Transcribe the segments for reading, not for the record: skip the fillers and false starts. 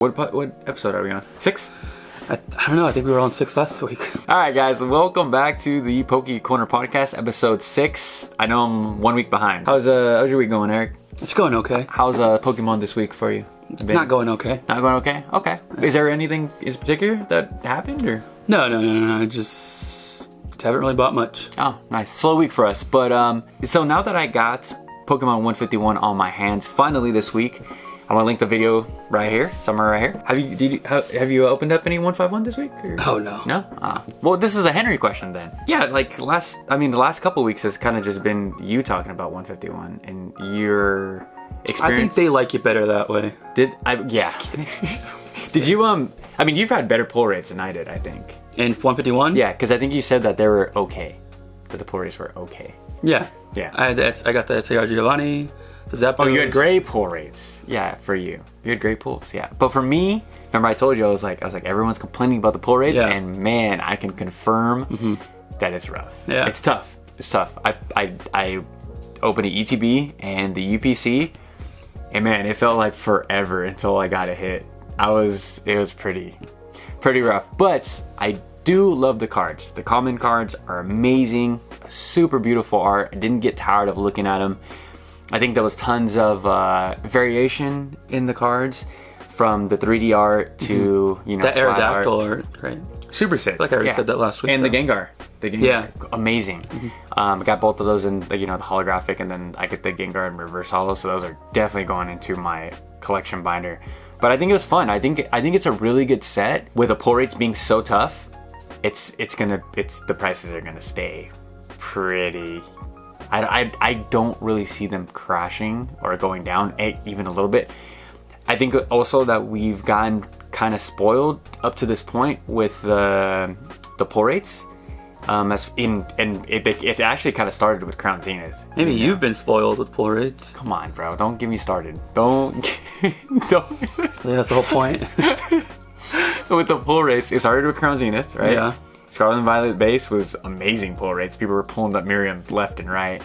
What episode are we on? 6? I don't know. I think we were on 6 last week. All right, guys. Welcome back to the Poke Corner Podcast, episode 6. I know I'm 1 week behind. How's your week going, Eric? It's going okay. How's Pokemon this week for you? It's not going okay. Not going okay? Okay. Is there anything in particular that happened, or? No. I just haven't really bought much. Oh, nice. Slow week for us. But so now that I got Pokemon 151 on my hands, finally this week, I'm gonna link the video right here, somewhere right here. Have you opened up any 151 this week? Or? Oh no. No? Well, this is a Henry question then. Yeah, like the last couple weeks has kind of just been you talking about 151 and your experience. I think they like you better that way. Yeah. Did you I mean, you've had better pull rates than I did, I think. In 151? Yeah, because I think you said that they were okay. That the pull rates were okay. Yeah. Yeah. I got the SAR Giovanni. Oh, you had great pull rates. Yeah, for you. You had great pulls, yeah. But for me, remember I told you, I was like, everyone's complaining about the pull rates, yeah. And man, I can confirm that it's rough. Yeah. It's tough. I opened an ETB and the UPC, and man, it felt like forever until I got a hit. It was pretty rough. But I do love the cards. The common cards are amazing, super beautiful art. I didn't get tired of looking at them. I think there was tons of variation in the cards, from the 3D art to that Aerodactyl art, right? Super sick. Like I already said that last week. And though. the Gengar. Yeah, amazing. I got both of those in the holographic, and then I get the Gengar in reverse holo. So those are definitely going into my collection binder. But I think it was fun. I think it's a really good set. With the pull rates being so tough, the prices are gonna stay pretty. I don't really see them crashing or going down even a little bit. I think also that we've gotten kind of spoiled up to this point with the pull rates. It actually kind of started with Crown Zenith. Maybe you've been spoiled with pull rates. Come on, bro. Don't get me started. Don't. That's the whole point. With the pull rates, it started with Crown Zenith, right? Yeah. Scarlet and Violet base was amazing pull rates. People were pulling up Miriam left and right.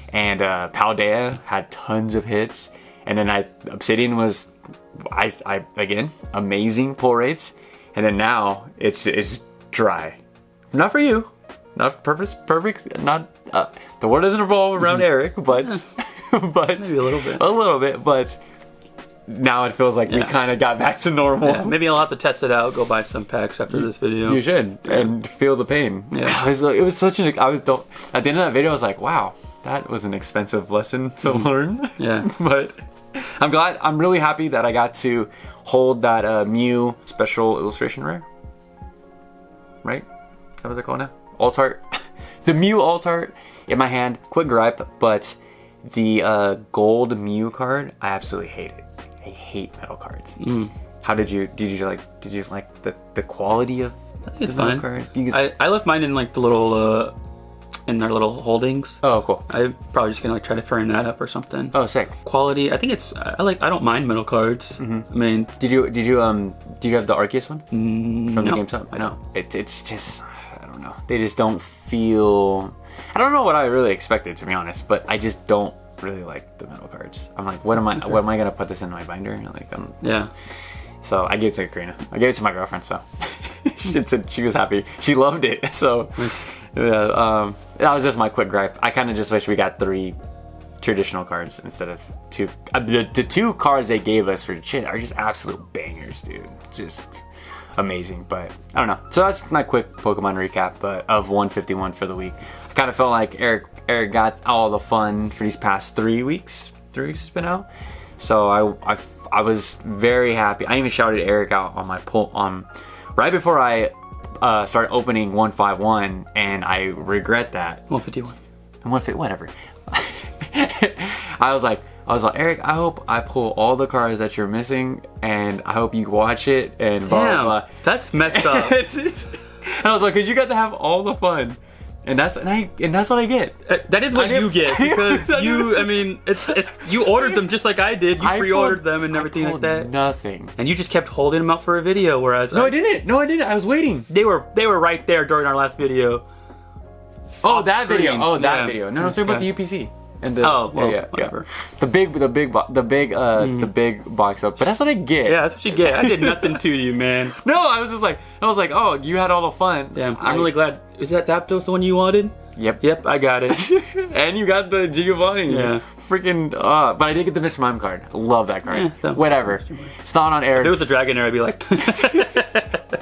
And Paldea had tons of hits. And then Obsidian was, again, amazing pull rates. And then now it's dry. Not for you. Not perfect. Not the world doesn't revolve around Eric, but maybe a little bit. A little bit, but now it feels like we kind of got back to normal. Yeah, maybe I'll have to test it out. Go buy some packs after this video. You should, and feel the pain. Yeah, it was such at the end of that video, I was like, wow, that was an expensive lesson to learn. Yeah, but I'm glad. I'm really happy that I got to hold that Mew special illustration rare. Right? Is that what they're called now? Alt art. The Mew alt art in my hand. Quick gripe, but the gold Mew card, I absolutely hate it. I hate metal cards. How did you like the quality of the metal card? I left mine in like the little in their little holdings. Oh, cool. I'm probably just gonna try to frame that up or something. Oh, sick. Quality, I think it's I don't mind metal cards. I mean, did you have the Arceus one from the no, GameStop? I know. It's just, I don't know. They just don't feel. I don't know what I really expected, to be honest, but I just don't really like the metal cards. I'm like, what am I gonna put this in my binder? Like, yeah. So I gave it to Karina. I gave it to my girlfriend. So she was happy. She loved it. So yeah, that was just my quick gripe. I kind of just wish we got 3 traditional cards instead of 2. The 2 cards they gave us for shit are just absolute bangers, dude. Just amazing. But I don't know. So that's my quick Pokemon recap of 151 for the week. I kind of felt like Eric got all the fun for these past 3 weeks. 3 weeks it's been out. So I was very happy. I even shouted Eric out on my pull right before I started opening 151, and I regret that. 151. 150, whatever. I was like, Eric, I hope I pull all the cards that you're missing, and I hope you watch it and blah blah blah. That's messed up. And I was like, because you got to have all the fun. And that's what I get. That is what you get, because it's you ordered them just like I did. You pre-ordered them and everything like that. Nothing. And you just kept holding them out for a video, whereas I didn't. I was waiting. They were right there during our last video. Oh, that video. Screen. Video. No, I'm talking about the UPC. And the whatever. The big box up. But that's what I get. Yeah, that's what you get. I did nothing to you, man. No, I was like, oh, you had all the fun. Damn, I'm really glad. Is that was the one you wanted? Yep, I got it. And you got the Giovanni. Yeah. Freaking, but I did get the Mr. Mime card. I love that card. Yeah, whatever. It's not on air. If there was a dragon there, I'd be like...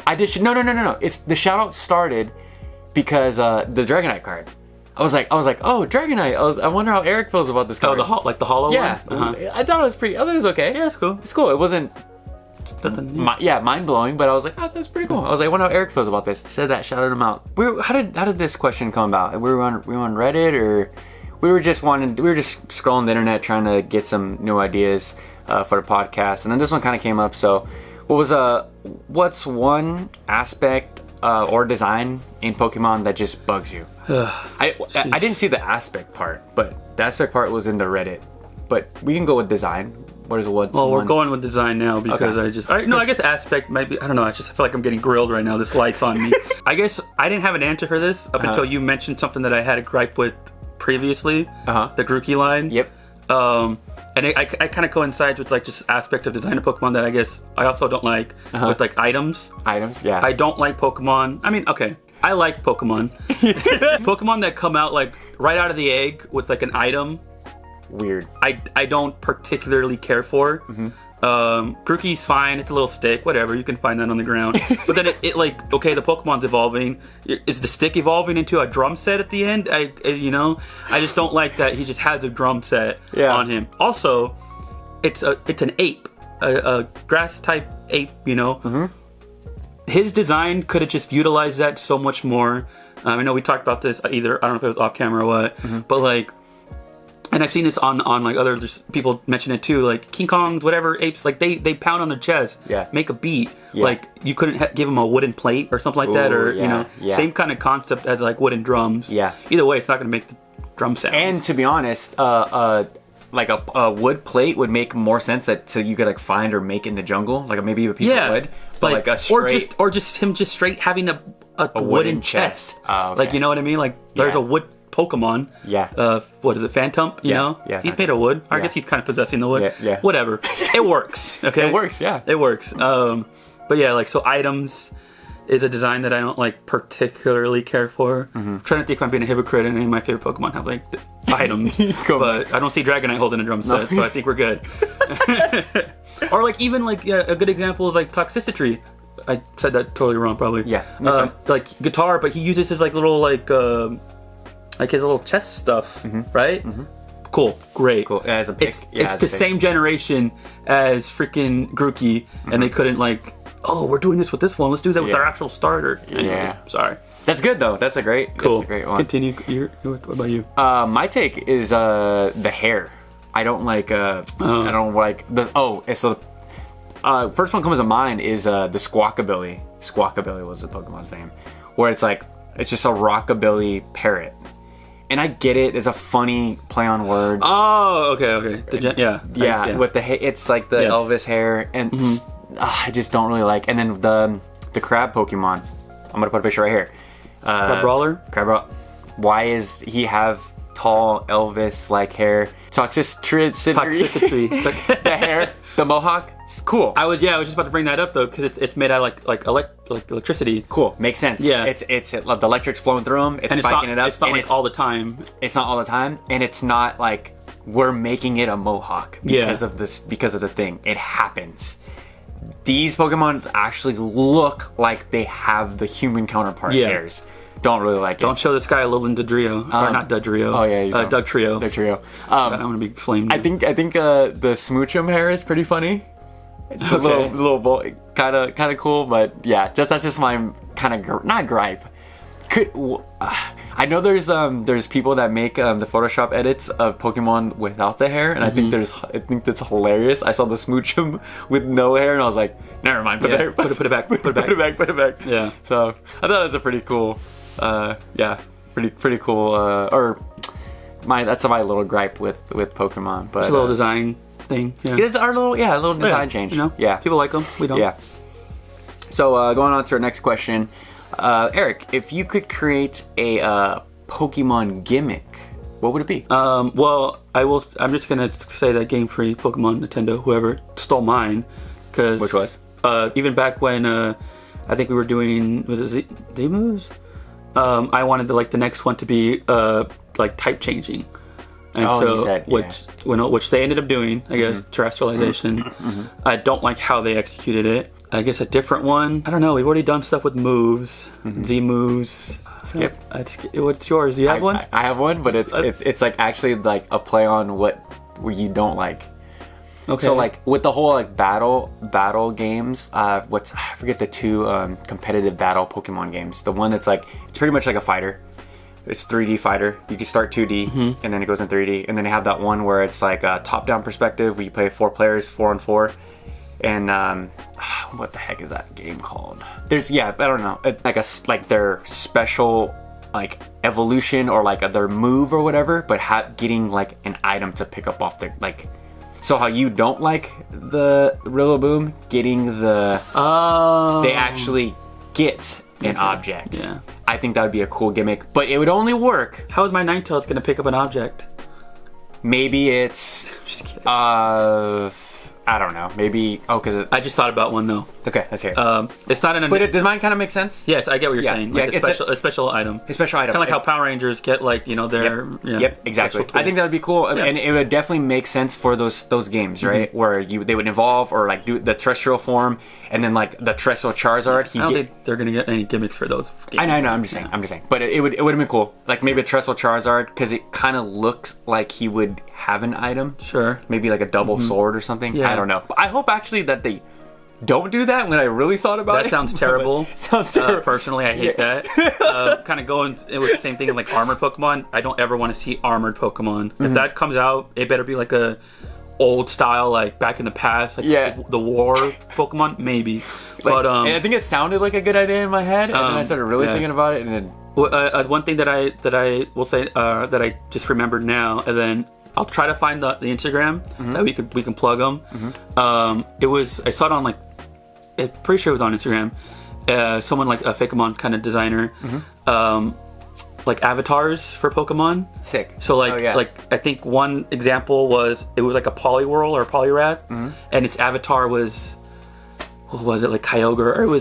I did... No. It's the shout-out started because the Dragonite card. I was like, oh, Dragonite. I wonder how Eric feels about this card. Oh, the hollow one? Yeah. I thought it was okay. Yeah, it's cool. It's cool. It wasn't... mind-blowing, but I was like, oh, that's pretty cool. I was like, I wonder how Eric feels about this. Said that, shouted him out. How did this question come about? We were on Reddit, or we were just scrolling the internet trying to get some new ideas for the podcast, and then this one kind of came up. So, what's one aspect or design in Pokemon that just bugs you? I didn't see the aspect part, but the aspect part was in the Reddit. But we can go with design. We're going with design now because okay. I guess aspect might be, I don't know, I feel like I'm getting grilled right now. This light's on me. I guess I didn't have an answer for this up until you mentioned something that I had a gripe with previously. The Grookey line. Yep. And I kind of coincides with like just aspect of design of Pokemon that I guess I also don't like with like items. Items, yeah. I don't like Pokemon. I mean, okay, I like Pokemon. Pokemon that come out like right out of the egg with like an item. Weird. I don't particularly care for. Grookey's fine. It's a little stick. Whatever. You can find that on the ground. But then it like, okay, the Pokemon's evolving. Is the stick evolving into a drum set at the end? I just don't like that he just has a drum set on him. Also, it's an ape, a grass type ape. His design could have just utilized that so much more. I know we talked about this either. I don't know if it was off camera or what, but like. And I've seen this on like other people mention it too, like King Kongs, whatever apes, like they pound on their chest, make a beat. Like you couldn't give them a wooden plate or something like that, or same kind of concept as like wooden drums. Either way, it's not going to make the drum sounds. And to be honest, like a wood plate would make more sense so you could like find or make in the jungle, like maybe a piece of wood, but like a straight, or just him just straight having a wooden chest. Oh, okay. Like you know what I mean? Like there's a wood Pokemon. What is it? Phantom? You know? Yeah. He's made of wood. I guess he's kind of possessing the wood. Yeah. Whatever. It works. Okay. It works. Yeah. It works. But yeah, like so items is a design that I don't like particularly care for. I'm trying to think if I'm being a hypocrite and any of my favorite Pokemon have like items. But I don't see Dragonite holding a drum set, so I think we're good. Or like even like a good example is like Toxicity. I said that totally wrong probably. Yeah. Like guitar, but he uses his like little like his little chest stuff, right? Cool, great. Cool. As a pick, it's the same generation as freaking Grookey, and they couldn't like, oh, we're doing this with this one. Let's do that with our actual starter. Anyways, sorry. That's good though. That's a great one. Continue. What about you? My take is the hair. I don't like. I don't like the. Oh, so first one comes to mind is the Squawkabilly. Squawkabilly was the Pokemon's name, where it's like it's just a rockabilly parrot. And I get it. It's a funny play on words. Oh, okay. With the it's like the Elvis hair, and I just don't really like. And then the crab Pokemon. I'm gonna put a picture right here. Crab Brawler. Why is he have tall Elvis like hair? Toxicity. The hair, the mohawk. It's cool. I was just about to bring that up though, because it's made out of like electricity. Cool, makes sense. Yeah, it's the electric's flowing through them. It's spiking it up. It's not like all the time. It's not all the time, and it's not like we're making it a mohawk because of this, because of the thing. It happens. These Pokemon actually look like they have the human counterpart hairs. Don't really like it. Don't show this guy a little Dodrio. Or not Dodrio. Oh yeah, Dugtrio. Dugtrio. I'm gonna be flamed. I think the Smoochum hair is pretty funny. It's a little kind of cool, but yeah, that's just my kind of not gripe. I know there's people that make the Photoshop edits of Pokemon without the hair, and I think that's hilarious. I saw the Smoochum with no hair, and I was like, never mind, put it back. Yeah. So I thought it was a pretty cool, pretty cool. That's my little gripe with Pokemon, but it's a little design thing. Yeah. It's our little design change. You know? Yeah. People like them. We don't. Yeah. So going on to our next question. Eric, if you could create a Pokemon gimmick, what would it be? Well, I'm just gonna say that Game Freak, Pokemon, Nintendo, whoever stole mine, because Which was? Even back when I think we were doing, was it Z moves? I wanted the next one to be like type changing, and you said, which they ended up doing, I guess, terrestrialization. I don't like how they executed it. I guess a different one. I don't know. We've already done stuff with moves, Z moves. Skip. What's yours? Do you have one? I have one, but it's like actually like a play on what you don't like. Okay. So like with the whole like battle games, I forget the two competitive battle Pokemon games. The one that's like it's pretty much like a fighter. It's 3D fighter. You can start 2D and then it goes in 3D, and then they have that one where it's like a top-down perspective where you play 4 players, 4-on-4. And what the heck is that game called? I don't know. Like their special like evolution or like their move or whatever, but getting like an item to pick up off the like. So how you don't like the Rillaboom, getting they actually get an object. Yeah. I think that would be a cool gimmick, but it would only work. How is my Ninetales going to pick up an object? Maybe it's Just kidding. I don't know. Maybe because I just thought about one though. Okay, let's hear it. It's not an. But does mine kind of make sense? Yes, I get what you're saying. Like yeah, a special item. A special item. Kind of like how Power Rangers get like their. Yep, exactly. I think that would be cool, and it would definitely make sense for those games, right? Where they would evolve or like do the terrestrial form, and then like the terrestrial Charizard. I don't think they're gonna get any gimmicks for those games. I know. I'm just saying. But it would have been cool, like maybe a terrestrial Charizard, because it kind of looks like he would have an item. Sure. Maybe like a double sword or something. Yeah. I don't know. But I hope actually that they don't do that when I really thought about it. That sounds terrible. Sounds terrible. Personally, I hate that. Kind of going with the same thing in like armored Pokemon. I don't ever want to see armored Pokemon. If that comes out, it better be like a old style, like back in the past, like the war Pokemon, maybe. But I think it sounded like a good idea in my head, and then I started really thinking about it, and then one thing that I will say that I just remembered now, and then I'll try to find the Instagram that we can plug them. I saw it on like, I'm pretty sure it was on Instagram. Someone like a Fakemon kind of designer, like avatars for Pokemon. Sick. So like I think one example was like a Poliwhirl or a Poliwrath, and its avatar was. What was it, like Kyogre? Or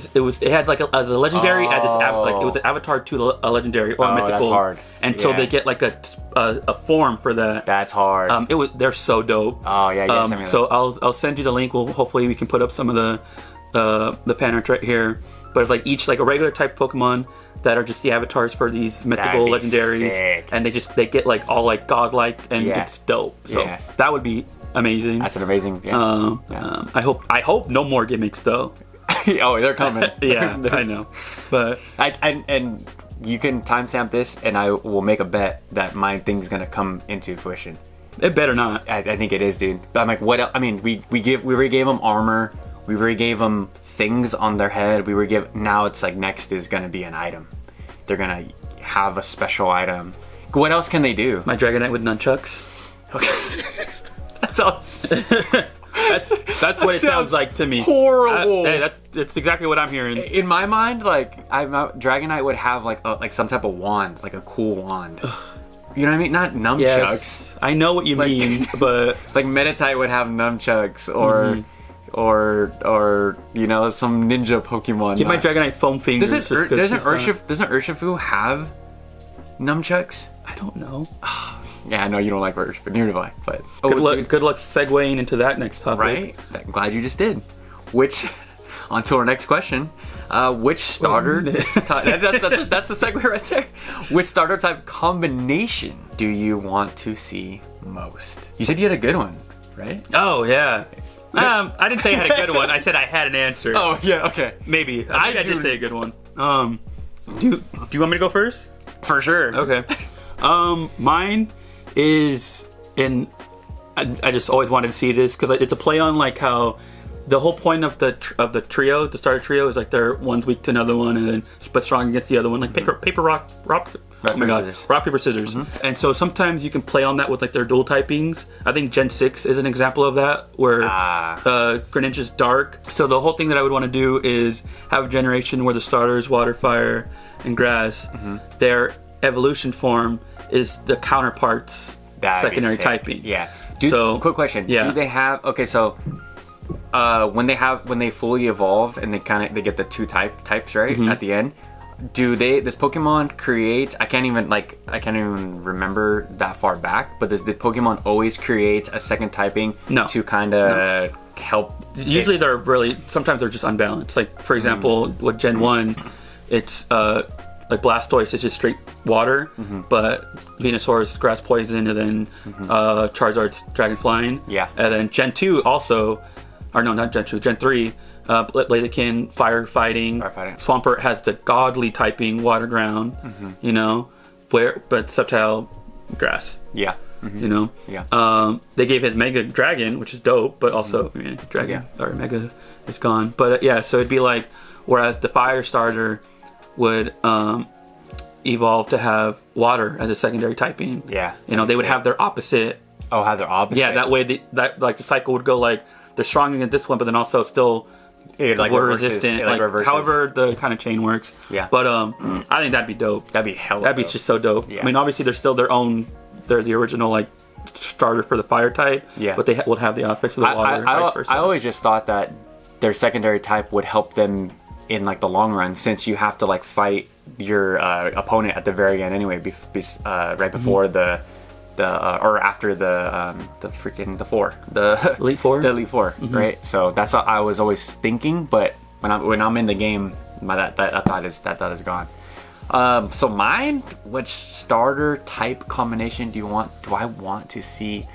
it had like a legendary as its like it was an avatar to a legendary or a mythical. That's hard. And so they get like a form for that. That's hard. They're so dope. Oh yeah, send me that. So I'll send you the link. Hopefully we can put up some of the fan art right here. But it's like each like a regular type Pokemon that are just the avatars for these mythical legendaries, sick. And they get like all like godlike, and it's dope. So that would be amazing. That's an amazing. I hope no more gimmicks though. Oh, they're coming. Yeah, I know. But and you can timestamp this, and I will make a bet that my thing's gonna come into fruition. It better not. I think it is, dude. But I'm like, what else? I mean, we already gave them armor. We already gave them things on their head. Now it's like next is gonna be an item. They're gonna have a special item. What else can they do? My Dragonite with nunchucks. Okay. That sounds. That's what it sounds like to me. Horrible. That's exactly what I'm hearing. In my mind, like Dragonite would have like some type of wand, like a cool wand. You know what I mean? Not nunchucks. Yes, I know what you mean, but like Meditite would have nunchucks, or some ninja Pokemon. Give my Dragonite foam fingers. Doesn't Urshifu have nunchucks? I don't know. Yeah, I know you don't like Urshifu, but neither do I. But good luck segueing into that next topic. Right? I'm glad you just did. Onto our next question. Which starter... that's the segue right there. Which starter type combination do you want to see most? You said you had a good one, right? Oh, yeah. I didn't say I had a good one. I said I had an answer. Oh, yeah, okay. Maybe. I did say a good one. Do you want me to go first? For sure. Okay. Mine is I just always wanted to see this because it's a play on like how the whole point of the trio, the starter trio, is like they're one's weak to another one and then but strong against the other one, like paper rock paper scissors. And so sometimes you can play on that with like their dual typings. I think Gen 6 is an example of that, where Greninja's dark. So the whole thing that I would want to do is have a generation where the starters, water, fire, and grass, they're evolution form is the counterpart's secondary typing. Yeah. Quick question. Yeah. Do they have? Okay, so when they fully evolve and they get the two types right at the end. Does Pokemon create? I can't even remember that far back. But does Pokemon always create a second typing to kind of help? Usually sometimes they're just unbalanced. Like for example, with Gen 1, it's like Blastoise is just straight water, but Venusaur is grass poison, and then Charizard's dragon flying. Yeah. And then Gen 2 also, or no, not Gen 2, Gen 3, Blaziken, firefighting. Swampert has the godly typing, water ground, you know, but Sceptile, grass. Yeah. You know? Yeah. They gave it Mega Dragon, which is dope, but also, Dragon, or Mega is gone. But so it'd be like, whereas the Fire Starter would evolve to have water as a secondary typing. Yeah. You know, they would have their opposite. Oh, have their opposite? Yeah, that way the cycle would go like, they're strong against this one, but then also still water resistant. However the kind of chain works. Yeah. But I think that'd be dope. That'd be hella That'd be dope. just so dope. Yeah. I mean, obviously they're still their own, they're the original like starter for the fire type. Yeah. But they would have the aspects for the water. Vice versa. I always just thought that their secondary type would help them in like the long run, since you have to like fight your opponent at the very end anyway, right before or after the Elite Four, right? So that's what I was always thinking, but when I'm in the game, that thought is gone. So mine, which starter type combination do I want to see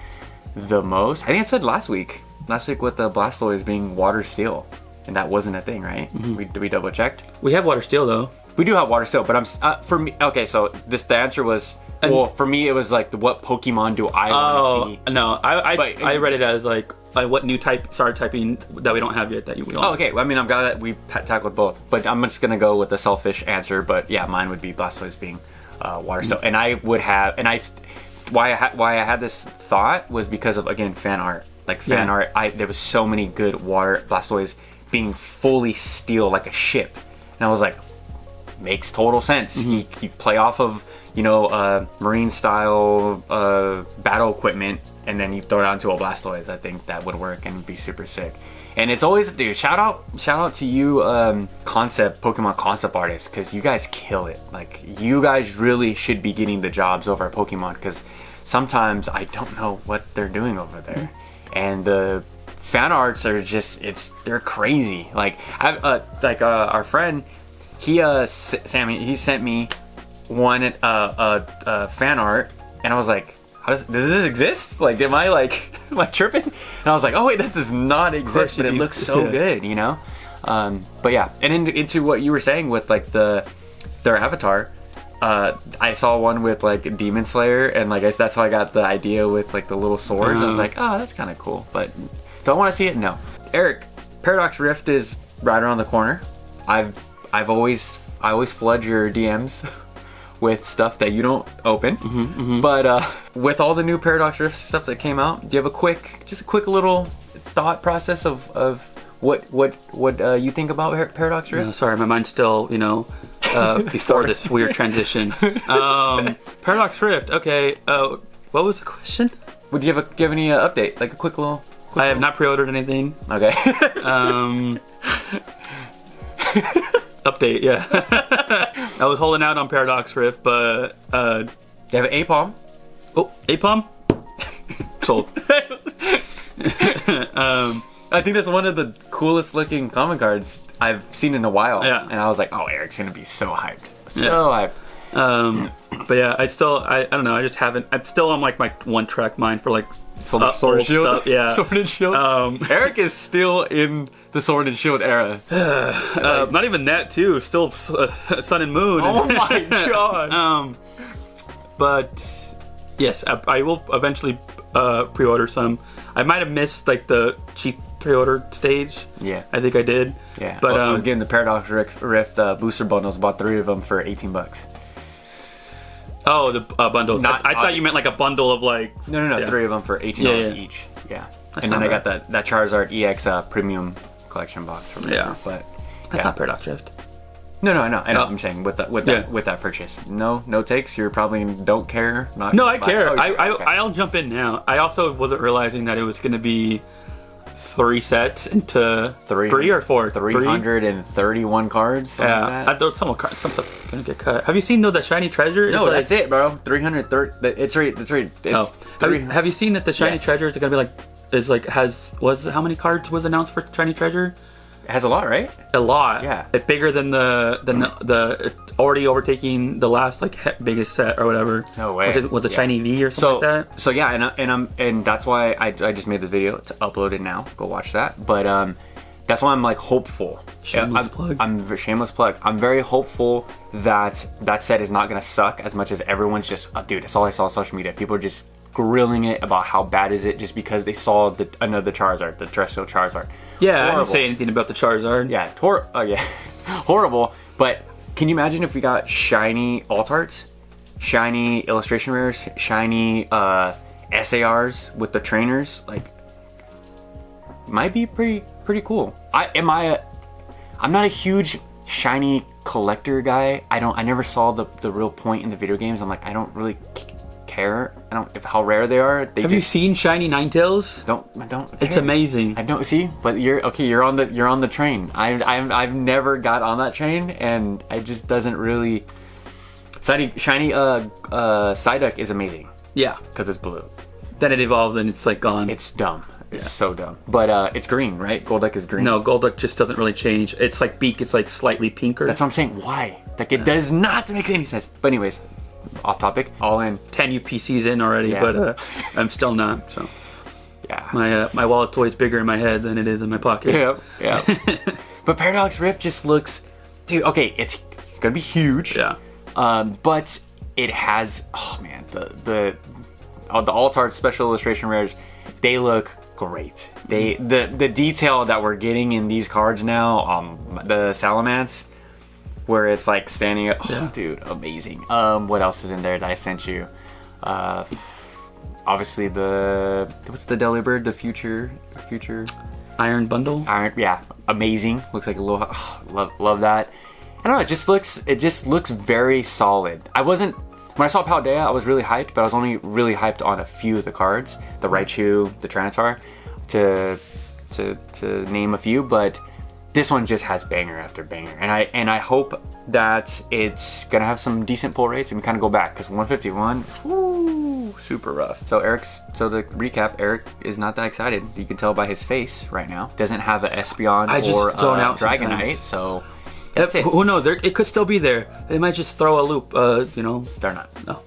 the most? I think I said last week with the Blastoise being Water Steel, and that wasn't a thing, right? We double checked. We have Water Steel though. We do have Water Steel, but for me. Okay, so the answer was. Well, for me, it was like, what Pokemon do I want to see? No, I read it as like what new starter typing that we don't have yet that we don't. Oh, okay. Well, I mean, I'm glad that we tackled both, but I'm just gonna go with the selfish answer. But yeah, mine would be Blastoise being Water Steel, and I would have, why I had this thought was because of, again, fan art. Like fan art, there was so many good Water Blastoise being fully steel like a ship, and I was like, makes total sense. You play off of marine style battle equipment, and then you throw it onto a Blastoise. I think that would work and be super sick. And it's always, dude, shout out to you Pokemon concept artists, because you guys kill it. Like, you guys really should be getting the jobs over at Pokemon, because sometimes I don't know what they're doing over there, and the fan arts are just, they're crazy. Like our friend, Sammy, he sent me one fan art, and I was like, does this exist? Like, am I tripping? And I was like, oh wait, that does not exist, but it looks so good, you know? But yeah, and into what you were saying with like their avatar, I saw one with like Demon Slayer, and like, I guess that's how I got the idea with like the little swords. I was like, oh, that's kind of cool, but do I want to see it? No. Eric, Paradox Rift is right around the corner. I always flood your DMs with stuff that you don't open. But with all the new Paradox Rift stuff that came out, do you have a quick little thought process of what you think about Paradox Rift? No, sorry, my mind's still, before this weird transition. Paradox Rift, okay. What was the question? Would you have any update? Like a quick little... I have not pre-ordered anything. Okay. Update, yeah. I was holding out on Paradox Rift, but they have an Apom. Oh, Apom? Sold. I think that's one of the coolest looking common cards I've seen in a while. Yeah. And I was like, oh, Eric's gonna be so hyped. Hyped. But yeah, I don't know, I just haven't, I'm still on like my one track mind for like Sword and Shield. Stuff, yeah. Sword and Shield. Eric is still in the Sword and Shield era. Not even that too. Still Sun and Moon. Oh my god. But yes, I will eventually pre-order some. I might have missed like the cheap pre-order stage. Yeah, I think I did. Yeah, but I was getting the Paradox Rift booster bundles. Bought 3 of them for $18. Oh, the bundles. I thought you meant like a bundle of like... No, yeah. 3 of them for $18 each. Yeah. That's and then I got that Charizard EX premium collection box from there. Yeah. But that's not Paradox Rift. No, I know. Oh. I'm saying with that Yeah. with that purchase. No takes. You probably don't care. Not No, I buy- care. Oh, you care. Okay. I'll jump in now. I also wasn't realizing that it was going to be 3 sets into 3 or 4. 331 cards. Something Yeah, like I that. thought some stuff's gonna get cut. Have you seen though that shiny treasure? No, It's that's it, bro. 330. It's right. It's right. It's Oh. three. Have you seen that the shiny Yes. treasure is gonna be like how many cards was announced for shiny treasure? It has a lot, right? A lot. Yeah. It's bigger than the already overtaking the last biggest set or whatever. No way. Was it Yeah. shiny V or something like that? So yeah, and that's why I just made the video to upload it now. Go watch that. But that's why I'm like hopeful. Shameless plug. I'm shameless plug. I'm very hopeful that that set is not gonna suck as much as everyone's just. Dude, that's all I saw on social media. People are just grilling it about how bad is it just because they saw another Charizard, the terrestrial Charizard. Yeah, I Horrible. didn't say anything about the Charizard. Yeah, yeah, horrible. But can you imagine if we got shiny alt arts, shiny illustration rares, shiny SARs with the trainers? Like, might be pretty cool. I'm not a huge shiny collector guy. I never saw the real point in the video games. I'm like, I don't really care. I don't if how rare they are. Have you seen shiny Ninetales? I don't. It's care. amazing. I don't see, but you're okay. You're on the train. I've never got on that train, and it just doesn't really. Shiny Psyduck is amazing Yeah. because it's blue. Then it evolves and it's like gone. It's dumb. It's so dumb. But it's green, right? Golduck is green. No, Golduck just doesn't really change. It's like beak. It's like slightly pinker. That's what I'm saying. Why? Like it does not make any sense. But anyways, off topic. All in. 10 UPCs in already, Yeah. but I'm still not. So Yeah. my wallet toy's bigger in my head than it is in my pocket. Yeah. But Paradox Rift just looks, dude. Okay, it's gonna be huge. Yeah. But it has, oh man, the alt art special illustration rares, they look great. The detail that we're getting in these cards now, the Salamence, where it's like standing up, dude, amazing. What else is in there that I sent you? Obviously what's the Delibird, the future Iron Bundle. Iron, yeah, amazing. Looks like a little, love that. I don't know. It just looks very solid. When I saw Paldea, I was really hyped, but I was only really hyped on a few of the cards, the Raichu, the Tyranitar, to name a few. But this one just has banger after banger, and I hope that it's gonna have some decent pull rates and we kind of go back because 151, woo, super rough. So the recap, Eric is not that excited. You can tell by his face right now. Doesn't have an Espeon or zone a out Dragonite, sometimes. so. That's it. Who knows? It could still be there. They might just throw a loop. They're not. No.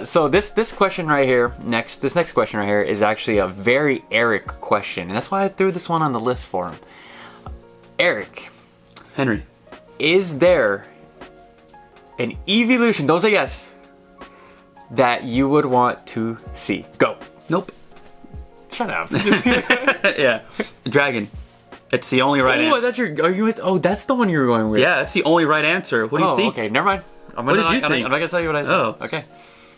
So this question right here, this next question right here is actually a very Eric question, and that's why I threw this one on the list for him. Eric, Henry. is there an Eeveelution, don't say yes, that you would want to see? Go. Nope. Shut up. Yeah. Dragon. It's the only right answer. That's the one you were going with. Yeah, that's the only right answer. What do you think? Okay, never mind. What did you think? I'm not gonna tell you what I said. Oh. Okay.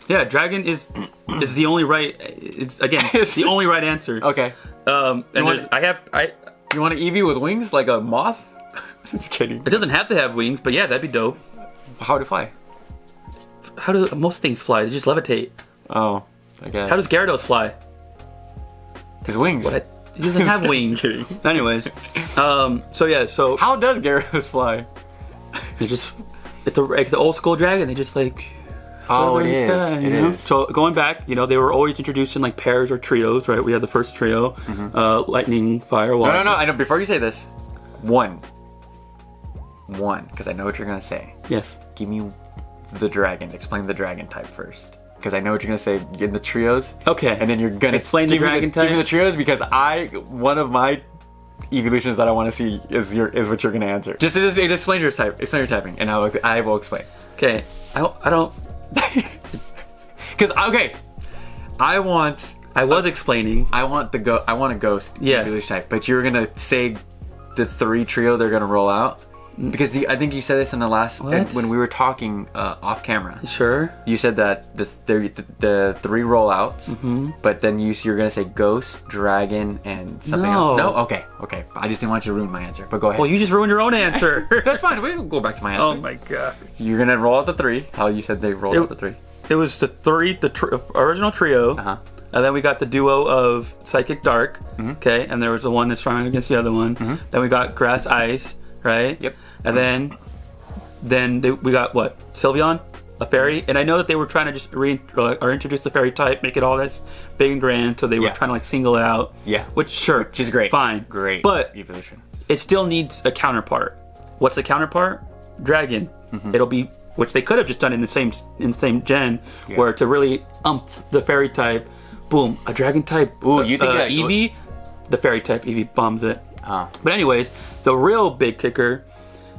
Yeah, Dragon is the only right. It's the only right answer. Okay. And You want- You want an Eevee with wings like a moth? Just kidding. it doesn't have to have wings, but yeah, that'd be dope. How would it fly? How do most things fly? They just levitate. Oh, I guess. How does Gyarados fly? His wings? He doesn't have wings. kidding. Anyways, so How does Gyarados fly? they just it's the old school dragon. They just like Oh, fly it in the is. sky, It you know? is. So going back, they were always introduced in like pairs or trios, right? We had the first trio, lightning, fire, water. No. I know. Before you say this, one, because I know what you're gonna say. Yes. Give me the dragon. Explain the dragon type first, because I know what you're gonna say in the trios. Okay. And then you're gonna Explain the give me dragon Give me type? the trios because one of my evolutions that I want to see is what you're gonna answer. Just explain your type. Explain your typing, and I will explain. Okay. I don't. Because I was explaining. want I want a ghost Yes. evolution type, but you're gonna say the 3 trio they're gonna roll out. Because I think you said this in the last when we were talking off camera. Sure. You said that the 3 rollouts, but then you're gonna say ghost, dragon, and something else. No. Okay. I just didn't want you to ruin my answer. But go ahead. Well, you just ruined your own answer. That's fine. We'll go back to my answer. Oh my god. You're gonna roll out the 3. How you said they rolled out the 3. It was the original trio. And then we got the duo of Psychic Dark. Okay, and there was the one that's trying against the other one. Then we got Grass Ice. Right? Yep. And then we got what? Sylveon, a fairy. And I know that they were trying to just introduce the fairy type, make it all this big and grand. So they were trying to like single it out. Yeah. Which is great. Fine. Great. But evolution. It still needs a counterpart. What's the counterpart? Dragon. It'll be, which they could have just done in the same gen, where to really the fairy type, boom, a dragon type. Ooh, you think that Eevee, the fairy type Eevee bombs it. Oh. But anyways, the real big kicker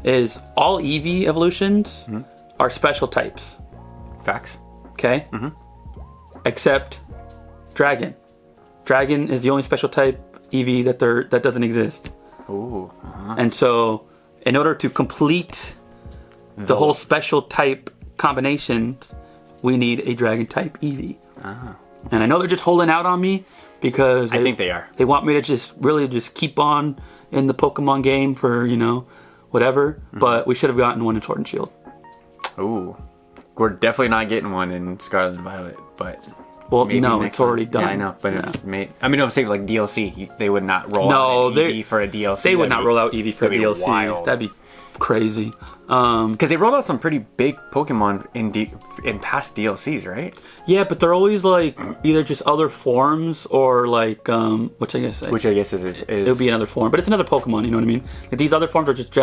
is all Eevee evolutions are special types. Facts. Okay? Except Dragon. Dragon is the only special type Eevee that doesn't exist. Ooh. And so, in order to complete the whole special type combinations, we need a Dragon type Eevee. And I know they're just holding out on me, because I think they are. They want me to just keep on in the Pokemon game for, whatever. But we should have gotten one in Sword and Shield. Ooh. We're definitely not getting one in Scarlet and Violet, but... Well, no, it's already done. Yeah, I know, but it's made... I mean, I'm saying like DLC. They would not roll out Eevee for a DLC. They would not roll out Eevee for a DLC. Wild. That'd be crazy. Because they rolled out some pretty big Pokemon in past DLCs, right? Yeah, but they're always like either just other forms or like which I guess is it would be another form, but it's another Pokemon. You know what I mean? Like, these other forms are just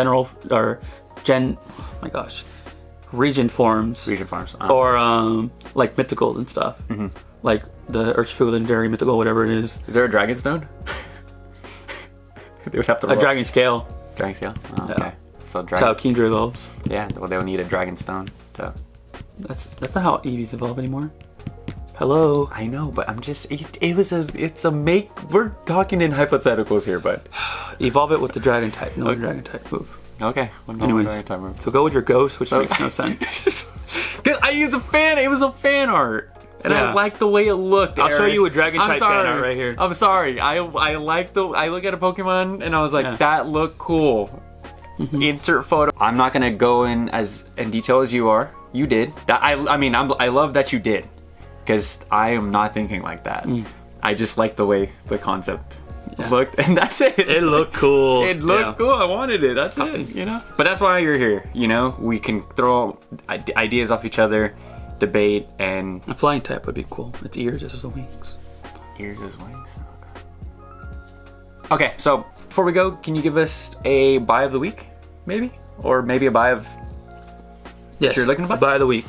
region forms. Region forms. Or like mythical and stuff. Like the Urshifu legendary mythical, whatever it is. Is there a Dragon Stone? They would have to roll. A Dragon Scale. Dragon Scale. Oh, okay. So That's how Kingdra evolves. Yeah, well, they'll need a Dragon Stone. So that's not how Eevees evolve anymore. Hello. I know, but I'm just we're talking in hypotheticals here, but evolve it with the Dragon type. No Dragon type move. Okay. Anyways, so go with your Ghost, which makes no sense. Because it was a fan art. And I like the way it looked. I'll show you a Dragon type fan art right here. I'm sorry. I look at a Pokemon and I was like, that looked cool. Insert photo. I'm not gonna go in detail as you are. You did. I love that you did, because I am not thinking like that. I just like the way the concept looked, and that's it. It looked cool. It looked cool. I wanted it. That's it. But that's why you're here. We can throw ideas off each other, debate, and a flying type would be cool. Its ears as the wings. Ears as wings. Okay, so before we go, can you give us a buy of the week, maybe? Or maybe a buy of... Yes, you're looking to buy? Buy of the week.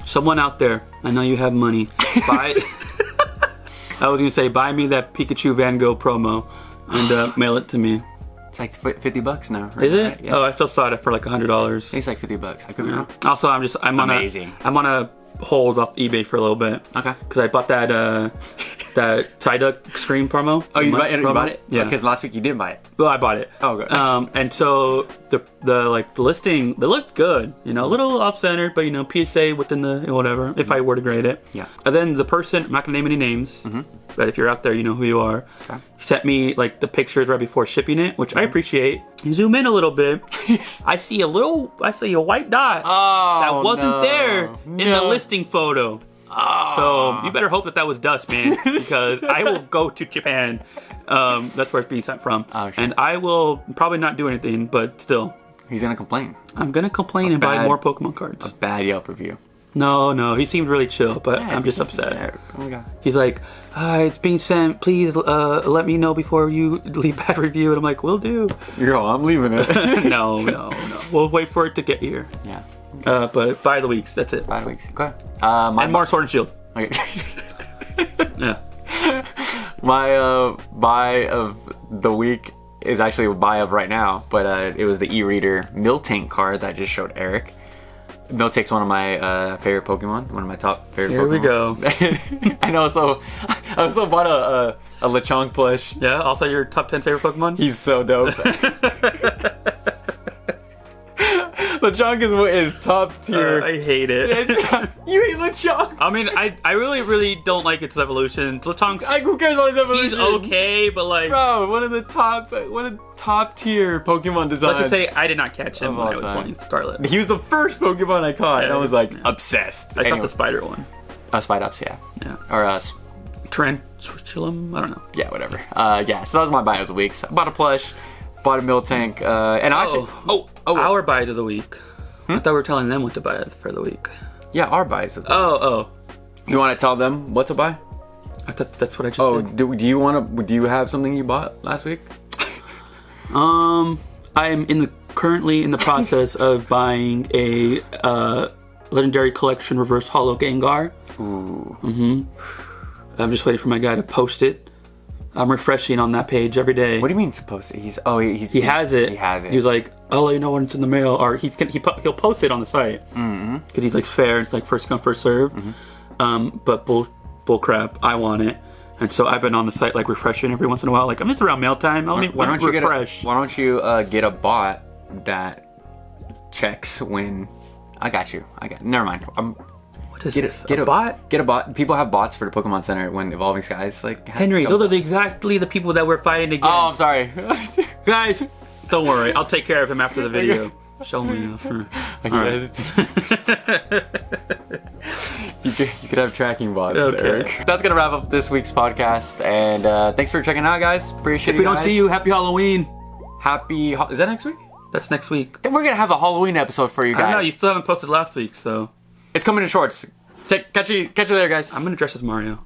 Someone out there, I know you have money. Buy... I was going to say, buy me that Pikachu Van Gogh promo and mail it to me. It's like $50 now. Right? Is it? Right? Yeah. Oh, I still saw it for like $100. It's like $50. I could be wrong. Also, I'm on a hold off eBay for a little bit. Okay. Because I bought that Psyduck Scream promo. Oh, you bought it? Yeah. Because last week you didn't buy it. Well, I bought it. Oh, good. And so the listing, they looked good. A little off-centered, but PSA within the whatever. If I were to grade it. Yeah. And then the person, I'm not gonna name any names, but if you're out there, you know who you are. Okay. Sent me like the pictures right before shipping it, which I appreciate. You zoom in a little bit. I see a white dot that wasn't there in the listing photo. So you better hope that was dust, man, because I will go to Japan. That's where it's being sent from. Oh, sure. And I will probably not do anything, but still. He's going to complain. I'm going to complain and buy more Pokemon cards. A bad Yelp review. No, he seemed really chill, but I'm just upset. Yeah. Oh my God. He's like, it's being sent. Please let me know before you leave bad review. And I'm like, will do. I'm leaving it. No. We'll wait for it to get here. Yeah. But buy the weeks. That's it. Buy the weeks. Okay. And more Sword and Shield. Okay. Yeah. My buy of the week is actually a buy of right now, but it was the e-reader Miltank card that just showed Eric. Miltank's one of my favorite Pokemon, one of my top favorite Here Pokemon. Here we go. I know, so I also bought a Lechonk plush. Yeah, also your top 10 favorite Pokemon? He's so dope. Lechonk is top tier. I hate it. You hate Lechonk? I mean, I really don't like its evolution. Lechonk's Like, who cares about his evolution? he's okay, but like, Bro, one of the top tier Pokemon designs. let's just say I did not catch him Of when all I was time. playing Scarlet. He was the first Pokemon I caught, and I was like obsessed. I caught the spider one. Spidops, yeah. Yeah. Or Tarantulum? I don't know. yeah, whatever. Yeah, so that was my buy of the week. So I bought a plush, bought a milk tank, and actually, Our buys of the week. I thought we were telling them what to buy for the week. yeah, our buys of the Oh. You want to tell them what to buy? I thought that's what I just did. Do you have something you bought last week? I am currently in the process of buying a Legendary Collection Reverse Holo Gengar. Ooh. I'm just waiting for my guy to post it. I'm refreshing on that page every day. What do you mean supposed to? He has it. He has it. He was like, "I'll let you know when it's in the mail," or he'll post it on the site because he's like fair. It's like first come first serve. But bull crap. I want it, and so I've been on the site like refreshing every once in a while. Like I'm just around mail time. Why don't you refresh? Why don't you get a bot that checks when? I got you. Never mind. What is this? Get a bot? Get a bot. People have bots for the Pokemon Center when Evolving Skies Henry, those are exactly the people that we're fighting against. Oh, I'm sorry. Guys, don't worry. I'll take care of him after the video. Show me. You could have tracking bots, Okay. Eric. That's gonna wrap up this week's podcast, and thanks for checking out, guys. Appreciate it. If we don't see you, happy Halloween. Is that next week? That's next week. Then we're gonna have a Halloween episode for you guys. I don't know. You still haven't posted last week, so It's coming in shorts. Catch you later, guys. I'm gonna dress as Mario.